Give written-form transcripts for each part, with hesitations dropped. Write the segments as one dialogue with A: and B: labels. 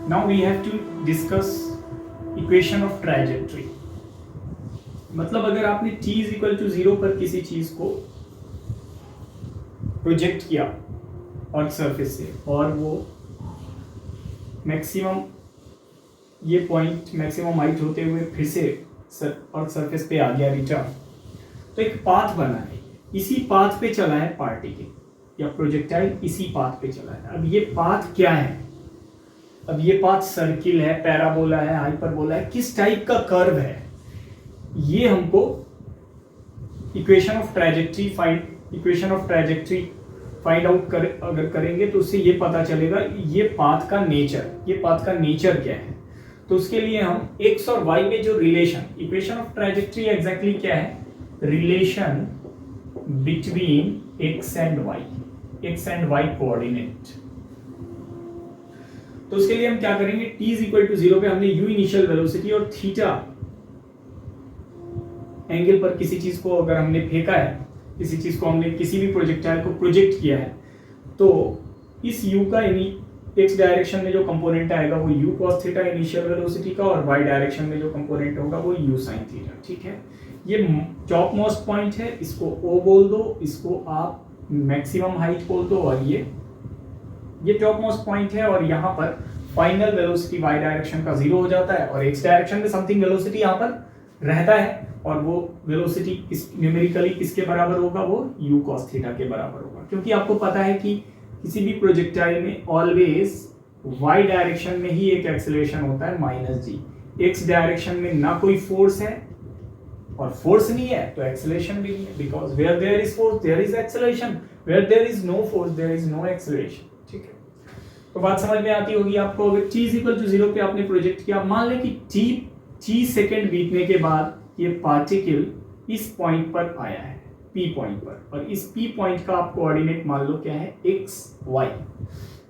A: Now we have to discuss equation of trajectory. मतलब अगर आपने t इज इक्वल टू 0 पर किसी चीज को प्रोजेक्ट किया और सरफेस से, और वो मैक्सिमम ये पॉइंट मैक्सिमम हाइट होते हुए फिर से और सरफेस पे आ गया रिटर्न, तो एक पाथ बना है। इसी पाथ पे चला है पार्टिकल या प्रोजेक्टाइल, इसी पाथ पे चला है। अब ये पाथ क्या है? अब ये पाथ सर्किल है, पैराबोला है, हाइपरबोला है, किस टाइप का कर्व है, ये हमको equation of trajectory find out अगर करेंगे तो उससे ये पता चलेगा ये पाथ का नेचर क्या है। तो उसके लिए हम एक्स और वाई में जो relation, equation of trajectory exactly क्या है? Relation between X and Y coordinate. तो उसके लिए हम क्या करेंगे, t इज इक्वल टू 0 पे हमने u इनिशियल वेलोसिटी और थीटा एंगल पर किसी चीज को अगर हमने फेंका है, किसी चीज को हमने किसी भी प्रोजेक्टाइल को प्रोजेक्ट किया है, तो इस u का x डायरेक्शन में जो कंपोनेंट आएगा वो u cos theta initial velocity का, और y डायरेक्शन में जो कंपोनेंट होगा वो u sin थीटा। ठीक है, ये टॉप मोस्ट पॉइंट है, इसको o बोल दो, इसको आप मैक्सिमम हाइट बोल दो, और ये टॉप मोस्ट पॉइंट है। और यहाँ पर फाइनल वेलोसिटी y डायरेक्शन का 0 हो जाता है, और x डायरेक्शन में समथिंग वेलोसिटी यहाँ पर रहता है, और वो वेलोसिटी न्यूमेरिकली किसके बराबर होगा? वो u cos थीटा के बराबर होगा। क्योंकि आपको पता है कि किसी भी प्रोजेक्टाइल में ऑलवेज y डायरेक्शन में ही एक एक्सेलरेशन होता है -g। x डायरेक्शन में ना कोई फोर्स है और फोर्स नहीं है तो एक्सेलरेशन भी नहीं है, because where there is force there is acceleration, where there is no force there is no acceleration. ठीक है, तो बात समझ में आती होगी आपको। अगर t इज इक्वल टू 0 पे आपने प्रोजेक्ट किया, मान लें कि t सेकंड बीतने के बाद ये पार्टिकल इस पॉइंट पर आया है, p पॉइंट पर, और इस p पॉइंट का आप कोऑर्डिनेट मान लो क्या है? x y।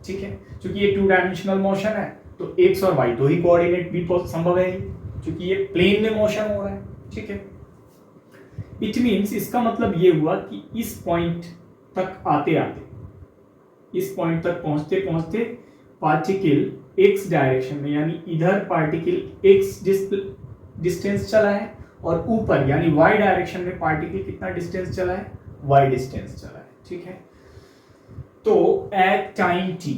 A: ठीक है, क्योंकि ये 2 डायमेंशनल मोशन है तो x और y दो ही कोऑर्डिनेट भी संभव है, क्योंकि ये प्लेन में मोशन हो रहा है। ठीक है, इट मींस इसका मतलब ये हुआ कि इस पॉइंट तक आते आते, इस पॉइंट तक पहुंचते पहुंचते पार्टिकल x डायरेक्शन में, यानी इधर पार्टिकल x डिस्टेंस चला है, और ऊपर यानी y डायरेक्शन में पार्टिकल कितना डिस्टेंस चला है? y डिस्टेंस चला है। ठीक है, तो at time t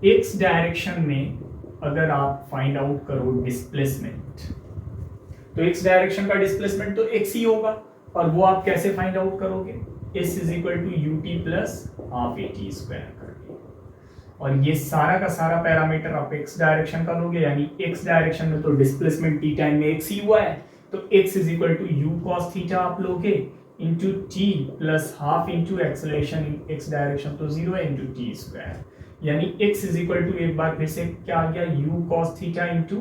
A: x direction में अगर आप फाइंड आउट करो डिस्प्लेसमेंट, तो x डायरेक्शन का डिस्प्लेसमेंट तो x ही होगा, और वो आप कैसे फाइंड आउट करोगे? s is equal to ut plus half at square करके, और ये सारा का सारा पैरामीटर आप x डायरेक्शन का लोगे, यानी x डायरेक्शन में तो डिस्प्लेसमेंट t टाइम में x ही हुआ है, तो x is equal to u cos theta आप लोगे into t plus half into acceleration in x direction तो 0 है इंटू t स्क्वायर, यानी x इज इक्वल टू, एक बार फिर से क्या आ गया? u cos theta into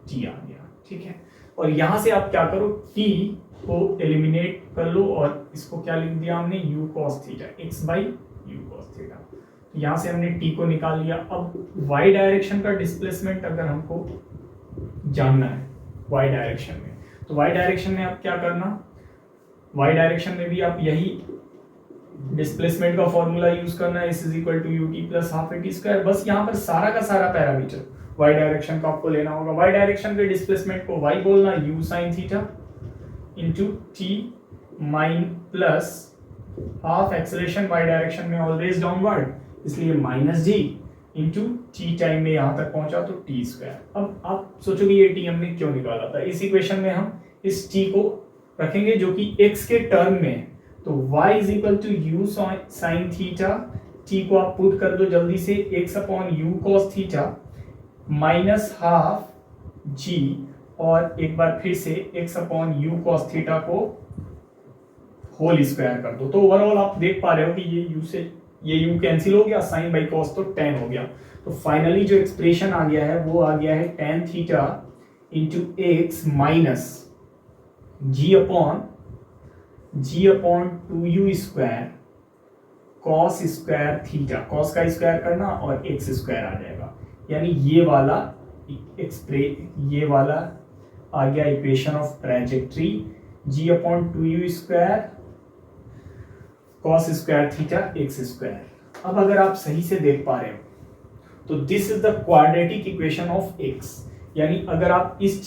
A: t आ गया। ठीक है, और यहां से आप क्या करो, t को एलिमिनेट कर लो, और इसको क्या लिख दिया हमने? u cos theta, x by u cos theta. तो यहां से हमने t को निकाल लिया। अब y डायरेक्शन का डिस्प्लेसमेंट अगर हमको जानना है y डायरेक्शन में, तो y डायरेक्शन में आप क्या करना, y डायरेक्शन में भी आप यही डिस्प्लेसमेंट का फॉर्मूला यूज करना है, s is equal to ut plus half at square. बस यहाँ पर सारा का सारा पैरामीटर y डायरेक्शन का आपको लेना होगा। y डायरेक्शन के डिस्प्लेसमेंट को y बोलना, u sin theta into t mine plus half acceleration y direction में ऑलवेज डाउनवर्ड, इसलिए -g इंटू t टाइम में यहाँ तक पहुंचा तो t स्क्वायर। अब आप सोचोगे ये t हमने क्यों निकाला था? इस इक्वेशन में हम इस t को रखेंगे जो कि x के टर्म में है, तो y is equal to u sin theta, t को आप पुट कर दो जल्दी से, x upon u cos theta minus half g, और एक बार फिर से x upon u cos theta को होल स्क्वायर कर दो। तो ओवरऑल आप देख पा रहे हो कि ये u कैंसिल हो गया, साइन बाई कॉस तो tan हो गया। तो फाइनली जो एक्सप्रेशन आ गया है वो आ गया है tan theta into X minus g upon 2u square cos square theta, cos का स्क्वायर करना और एक्स स्क्वायर आ जाएगा, यानी ये वाला आ गया equation of trajectory, g upon 2u square cos square theta x square. अब अगर आप सही से देख पा रहे हो तो this is the quadratic equation of x, यानी अगर आप इस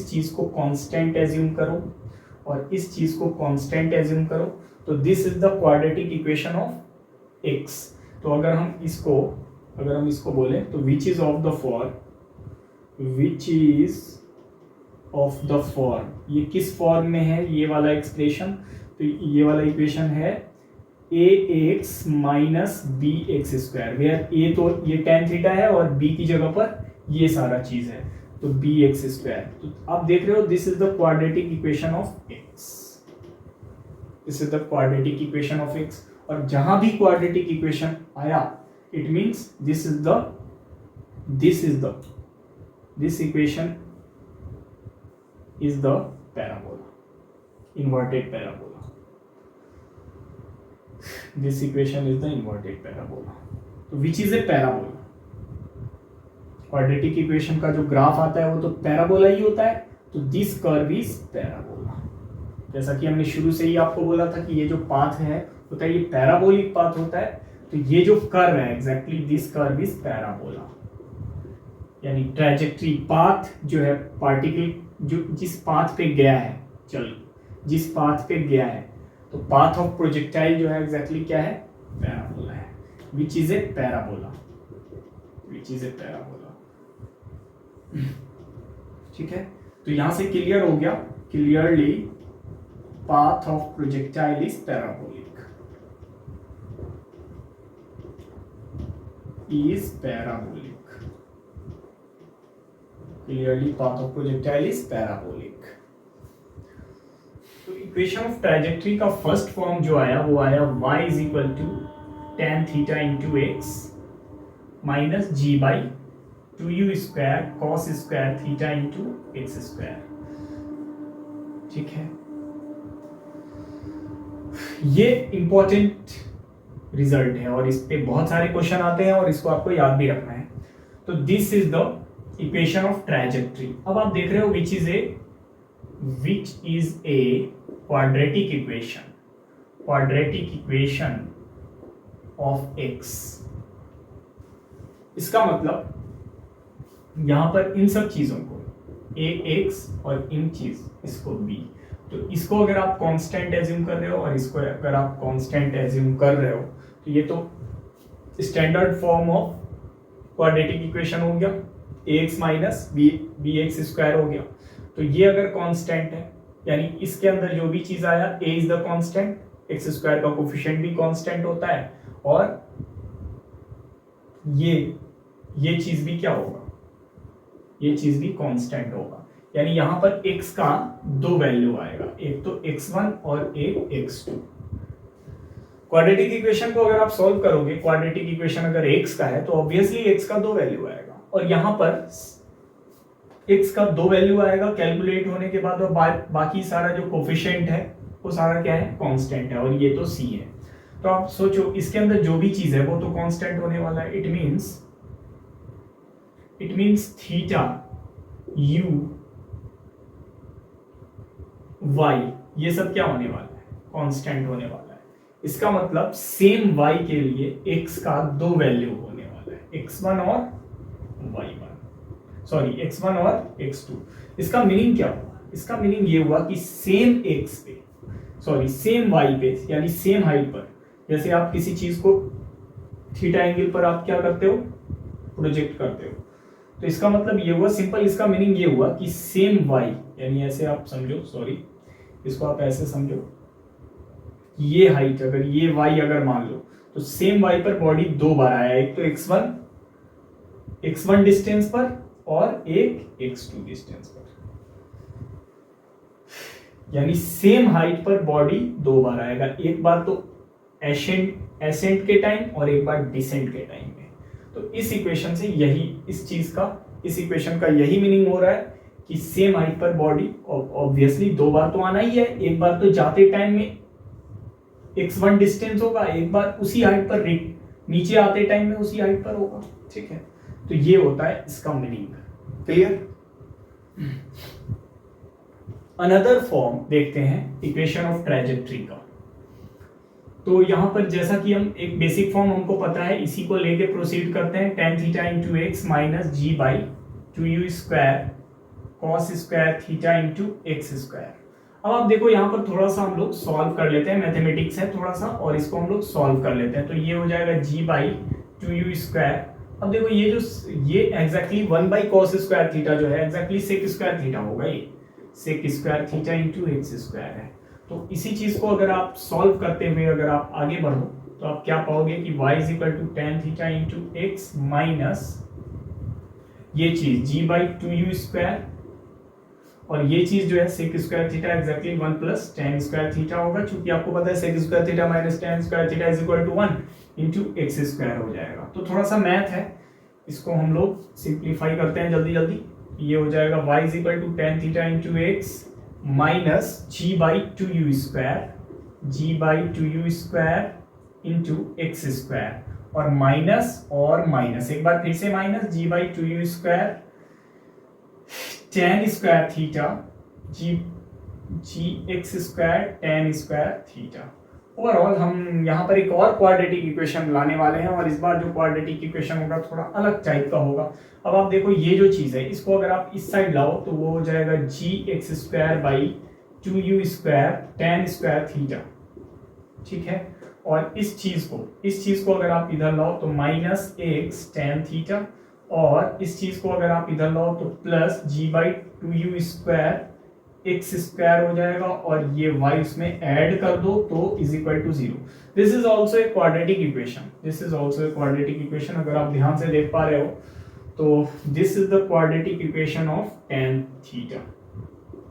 A: चीज को कांस्टेंट एज्यूम करो और इस चीज को कांस्टेंट एज्यूम करो तो this is the quadratic equation of x. तो अगर हम इसको बोले तो which is of the form, ये किस फॉर्म में है ये वाला एक्सप्रेशन, तो ये वाला इक्वेशन है ax minus B X square, where a तो ये tan थीटा है और b की जगह पर ये सारा चीज है तो बी एक्स स्क्वायर। तो आप देख रहे हो this is the quadratic equation of x, this is the quadratic equation of x. और जहां भी क्वाड्रेटिक इक्वेशन आया it means this equation is the parabola, inverted parabola. This equation is the inverted parabola. तो which is a parabola, quadratic equation का जो graph आता है वो तो पैराबोला ही होता है, तो दिस कर्व इज पैराबोला। जैसा कि हमने शुरू से ही आपको बोला था कि ये जो पाथ है होता है ये पैराबोलिक पाथ होता है, तो ये जो कर्व है exactly this curve is parabola, यानी ट्रैजेक्टरी पाथ जो है पार्टिकल जो जिस पाथ पे गया है, जिस पाथ पे गया है, तो पाथ ऑफ प्रोजेक्टाइल जो है एग्जैक्टली क्या है, पैराबोला है, विच is a parabola, which is a parabola. ठीक है, तो यहां से क्लियर हो गया, clearly path of projectile is parabolic, is parabolic, clearly path of projectile is parabolic। तो इक्वेशन ऑफ ट्रैजेक्टरी का फर्स्ट फॉर्म जो आया वो आया y is equal to tan theta into x minus g by 2u square cos square theta into x square। ठीक है, ये important result है और इस पे बहुत सारे क्वेश्चन आते हैं और इसको आपको याद भी रखना है। तो this is the equation of trajectory. अब आप देख रहे हो विच is a quadratic equation of x. इसका मतलब यहां पर इन सब चीजों को ए एक्स और इन चीज इसको बी, तो इसको अगर आप कांस्टेंट एज्यूम कर रहे हो और इसको अगर आप कांस्टेंट एज्यूम कर रहे हो तो ये तो standard form of quadratic equation हो गया, ax minus B X square हो गया। तो ये अगर कांस्टेंट है यानी इसके अंदर जो भी चीज आया a is the constant, x square का कोफिशिएंट भी कांस्टेंट होता है और ये चीज भी क्या होगा, ये चीज भी कांस्टेंट होगा, यानी यहां पर x का दो वैल्यू आएगा, एक तो x1 और एक x2। क्वाड्रेटिक इक्वेशन को अगर आप सॉल्व करोगे, क्वाड्रेटिक इक्वेशन अगर x का है तो ऑब्वियसली x का दो वैल्यू आएगा और यहां पर x का दो वैल्यू आएगा कैलकुलेट होने के बाद, और बाकी सारा जो कोफिशिएंट है वो सारा क्या है, कांस्टेंट है, और ये तो c है। तो आप सोचो इसके अंदर जो भी चीज है वो तो कांस्टेंट होने वाला है। It means theta u y ये सब क्या होने वाला है, कांस्टेंट होने वाला है। इसका मतलब सेम y के लिए x का दो वैल्यू होने वाला है, x1 और y1, सॉरी x1 और x2। इसका मीनिंग क्या हुआ, इसका मीनिंग ये हुआ कि सेम x पे, सॉरी सेम y पे, यानी सेम हाइट पर, जैसे आप किसी चीज को थीटा एंगल पर आप क्या करते हो, प्रोजेक्ट करते हो, तो इसका मतलब ये हुआ, सिंपल इसका मीनिंग ये हुआ कि सेम y, यानी ऐसे आप समझो, सॉरी इसको आप ऐसे समझो, ये हाइट अगर ये y अगर मान लो तो सेम y पर बॉडी दो बार आया, एक तो x1 डिस्टेंस पर और एक x2 डिस्टेंस पर, यानी सेम हाइट पर बॉडी दो बार आएगा, एक बार तो एसेंट के टाइम और एक बार डिसेंट के टाइम में। तो इस इक्वेशन से यही इस इक्वेशन का यही मीनिंग हो रहा है कि सेम हाइट पर बॉडी ऑब्वियसली दो बार तो आना ही है, एक बार तो जाते टाइम में x1 डिस्टेंस होगा, एक बार उसी हाइट पर नीचे आते टाइम में उसी हाइट पर होगा। ठीक है, तो ये होता है इसका मीनिंग। क्लियर? अनदर फॉर्म देखते हैं इक्वेशन ऑफ ट्रैजेक्टरी का। तो यहाँ पर जैसा कि हम एक बेसिक फॉर्म हमको पता है, इसी को लेके प्रोसीड करते हैं। tan theta into X minus G by 2u square cos square theta into X square. अब आप देखो यहाँ पर थोड़ा सा हम लोग सॉल्व कर लेते हैं, मैथमेटिक्स है थोड़ा सा, और इसको हम लोग सॉल्व कर लेते हैं। तो ये हो जाएगा जी बाई 2u स्क्वायर। अब देखो ये exactly 1 by cos square theta जो है एग्जैक्टली सेक स्क्वायर थीटा होगा, ये sec square theta into X square है। तो इसी चीज को अगर आप सॉल्व करते हुए अगर आप आगे बढ़ो तो आप क्या पाओगे कि y is equal to tan theta into X minus ये चीज जी बाई 2u स्क्वायर, और ये चीज जो है sec square theta exactly 1 plus tan square theta होगा, क्योंकि आपको पता है sec square theta minus tan square theta is equal to 1 into X square हो जाएगा। तो थोड़ा सा मैथ है, इसको हम लोग सिंप्लीफाई करते हैं जल्दी जल्दी। ये हो जाएगा y is equal to tan theta into X minus G by 2u square into X square, और माइनस एक बार फिर से minus G by 2u square tan square theta G x square tan square theta. Overall हम यहाँ पर एक और क्वाड्रेटिक इक्वेशन लाने वाले हैं, और इस बार जो क्वाड्रेटिक इक्वेशन होगा थोड़ा अलग टाइप का होगा। अब आप देखो ये जो चीज है इसको अगर आप इस साइड लाओ तो वो हो जाएगा g x square by 2u square tan square theta, ठीक है। और इस चीज को अगर आप इधर लाओ तो माइनस एक्स टेन थीटा, और इस चीज को अगर आप इधर लाओ तो plus G by 2u square X square हो जाएगा, और ये y उसमें ऐड कर दो तो is equal to 0। This is also a quadratic equation, अगर आप ध्यान से देख पा रहे हो तो this is the quadratic equation of tan theta,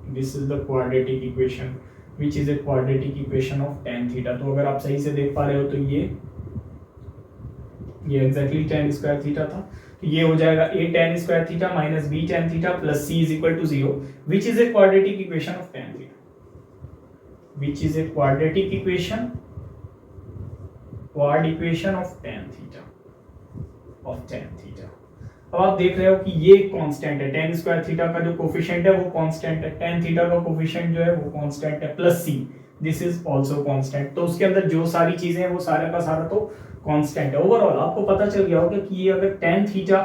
A: this is the quadratic equation which is a quadratic equation of tan theta. तो अगर आप सही से देख पा रहे हो तो ये एग्जैक्टली tan स्क्वायर थीटा था, तो ये हो जाएगा a tan square theta minus b tan theta plus c is equal to 0, which is a quadratic equation of tan theta, which is a quadratic equation of tan theta. अब आप देख रहे हो कि ये कांस्टेंट है, tan स्क्वायर थीटा का जो कोफिशिएंट है वो कांस्टेंट है, tan थीटा का कोफिशिएंट जो है वो कांस्टेंट है, plus c this is also constant. तो उसके अंदर जो सारी चीजें हैं वो सारा का सारा तो कांस्टेंट है। ओवरऑल आपको पता चल गया होगा कि ये अगर tan थीटा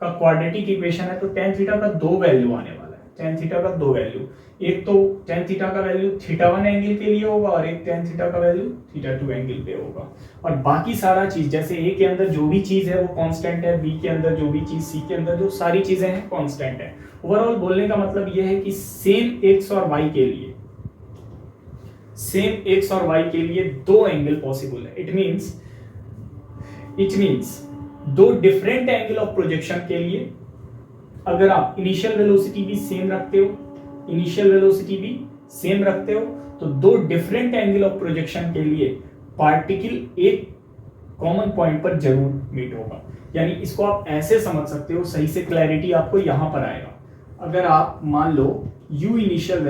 A: का क्वाड्रेटिक इक्वेशन है तो tan थीटा का दो वैल्यू आने वाला है, tan थीटा का दो वैल्यू, एक तो tan थीटा का वैल्यू θ1 एंगल के लिए होगा और एक tan थीटा का वैल्यू θ2 एंगल पे होगा, और बाकी सारा चीज जैसे a के अंदर जो भी चीज है वो कांस्टेंट है, b के अंदर जो भी चीज, c के अंदर जो सारी चीजें हैं कांस्टेंट है। ओवरऑल बोलने का मतलब ये है कि सेम x और y के लिए दो एंगल पॉसिबल है। इट मींस दो डिफरेंट एंगल ऑफ प्रोजेक्शन के लिए अगर आप इनिशियल वेलोसिटी भी सेम रखते हो तो दो डिफरेंट एंगल ऑफ प्रोजेक्शन के लिए पार्टिकल एक कॉमन पॉइंट पर जरूर मीट होगा। यानी इसको आप ऐसे समझ सकते हो, सही से क्लैरिटी आपको यहां पर आएगा। अगर आप मान लो u इनिशियल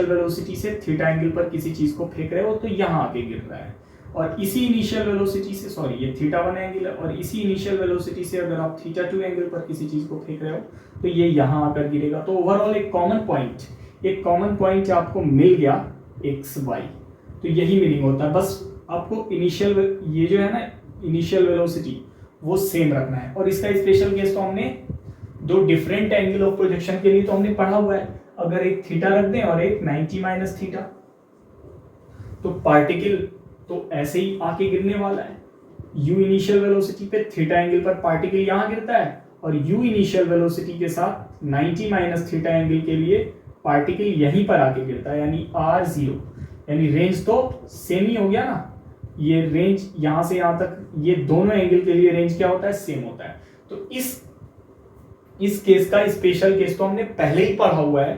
A: वेलोसिटी से थीटा एंगल पर किसी चीज को फेंक रहे हो तो यहां आके गिर रहा है, और इसी इनिशियल वेलोसिटी से, सॉरी ये θ1 एंगल है, और इसी इनिशियल वेलोसिटी से अगर आप θ2 एंगल पर किसी चीज को फेंक रहे हो तो ये यहां आकर गिरेगा। तो ओवरऑल एक कॉमन पॉइंट आपको मिल गया एक्स वाई। तो यही मीनिंग होता है, बस आपको इनिशियल वेलोसिटी वो सेम रखना है। और इसका स्पेशल केस तो हमने दो डिफरेंट एंगल ऑफ प्रोजेक्शन के लिए तो हमने पढ़ा हुआ है। अगर एक थीटा रख दें और एक 90 माइनस थीटा, तो पार्टिकल तो ऐसे ही आके गिरने वाला है। u इनिशियल वेलोसिटी पे थीटा एंगल पर पार्टिकल यहां गिरता है, और u इनिशियल वेलोसिटी के साथ 90 माइनस थीटा एंगल के लिए पार्टिकल यहीं पर आके गिरता है, यानी r0, यानी रेंज तो सेम ही हो गया ना। ये रेंज यहां से यहां तक, ये दोनों एंगल के लिए रेंज क्या होता है, सेम होता है। तो इस केस का स्पेशल केस तो हमने पहले ही पढ़ा हुआ है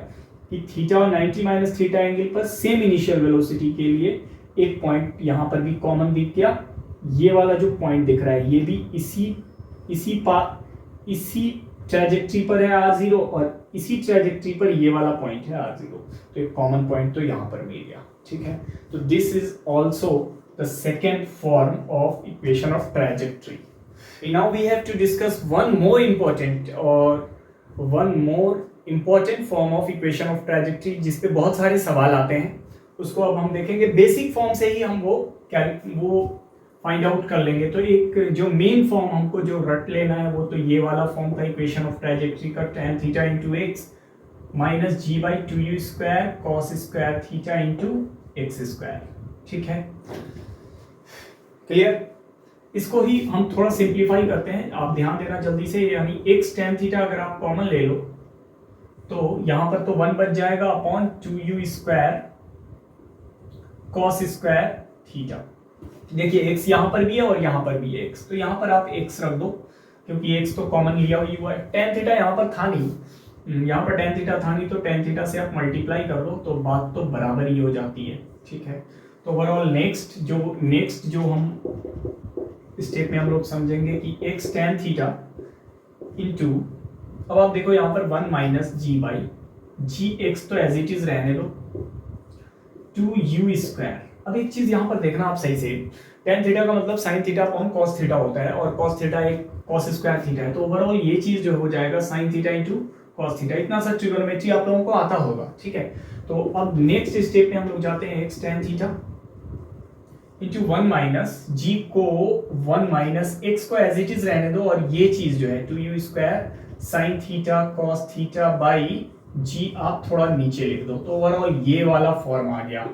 A: कि थीटा और 90 माइनस थीटा एंगल पर सेम इनिशियल वेलोसिटी के लिए एक पॉइंट यहां पर भी कॉमन दिख गया। ये वाला जो पॉइंट दिख रहा है ये भी इसी ट्रैजेक्टरी पर है r0, और इसी ट्रैजेक्टरी पर ये वाला पॉइंट है r0। तो एक कॉमन पॉइंट तो यहां पर मिल गया, ठीक है। तो this is also the second form of equation of trajectory. Now we have to discuss one more important form of equation of trajectory जिस पे बहुत सारे सवाल आते हैं, उसको अब हम देखेंगे बेसिक फॉर्म से ही हम वो फाइंड आउट कर लेंगे। तो एक जो मेन फॉर्म हमको जो रट लेना है वो तो ये वाला फॉर्म था इक्वेशन ऑफ ट्राजेक्टरी का, tan theta into X minus G by 2u square cos square theta into X square. ठीक है, क्लियर। इसको ही हम थोड़ा सिंप्लीफाई करते हैं, आप ध्यान देना जल्दी से। यानी x tan थीटा अगर आप कॉमन ले लो तो यहां पर तो 1 बच जाएगा upon 2u square cos square theta. देखिए x यहां पर भी है और यहां पर भी है x, तो यहां पर आप x रख दो क्योंकि x तो कॉमन लिया हुआ है। tan थीटा यहां पर था नहीं, यहाँ पर tan थीटा था नहीं, तो tan थीटा से आप मल्टीप्लाई कर लो तो बात तो बराबर ही हो जाती है। ठीक है, तो ओवरऑल नेक्स्ट जो हम स्टेप में हम लोग समझेंगे कि x tan थीटा इंटू, अब आप देखो यहाँ पर 1 minus G by G X तो एज इट इज रहने दो 2u स्क्वायर। अब एक चीज यहाँ पर देखना आप सही से, tan थीटा का मतलब sin theta upon cos theta होता है और cos थीटा एक cos स्क्वायर थीटा है, तो ओवरऑल ये चीज जो हो जाएगा sin theta into cos theta. इतना सा ट्रिग्नोमेट्री आप लोगों को आता होगा। ठीक है, तो अब नेक्स्ट स्टेप में हम लोग जाते हैं x tan theta into 1 minus g को 1 माइनस एक्स को एज इट इज रहने दो और ये चीज जो है 2u square sine theta cos theta by g आप थोड़ा नीचे लिख दो, तो ओवरऑल ये वाला फॉर्म आ गया।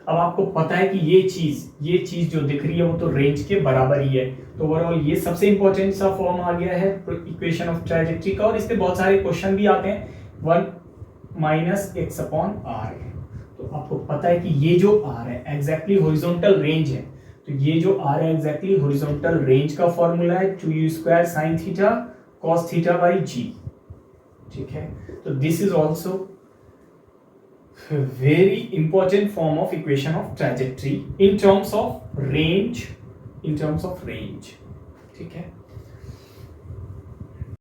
A: अब आपको पता है कि ये चीज जो दिख रही है वो तो रेंज के बराबर ही है, तो ओवरऑल ये सबसे इंपॉर्टेंट सा फॉर्म आ गया है इक्वेशन ऑफ ट्राजेक्टरी का। और इस पे बहुत सारे क्वेश्चन भी आते हैं, 1 माइनस एक्स अपॉन आर। तो आपको पता है कि ये जो आर है एग्जैक्टली हॉरिजॉन्टल रेंज है, तो ये जो आर है एग्जैक्टली हॉरिजॉन्टल रेंज का फॉर्मूला है 2u square sine theta cos theta by g. ठीक है, तो this is also very important form of equation of trajectory in terms of range, ठीक है।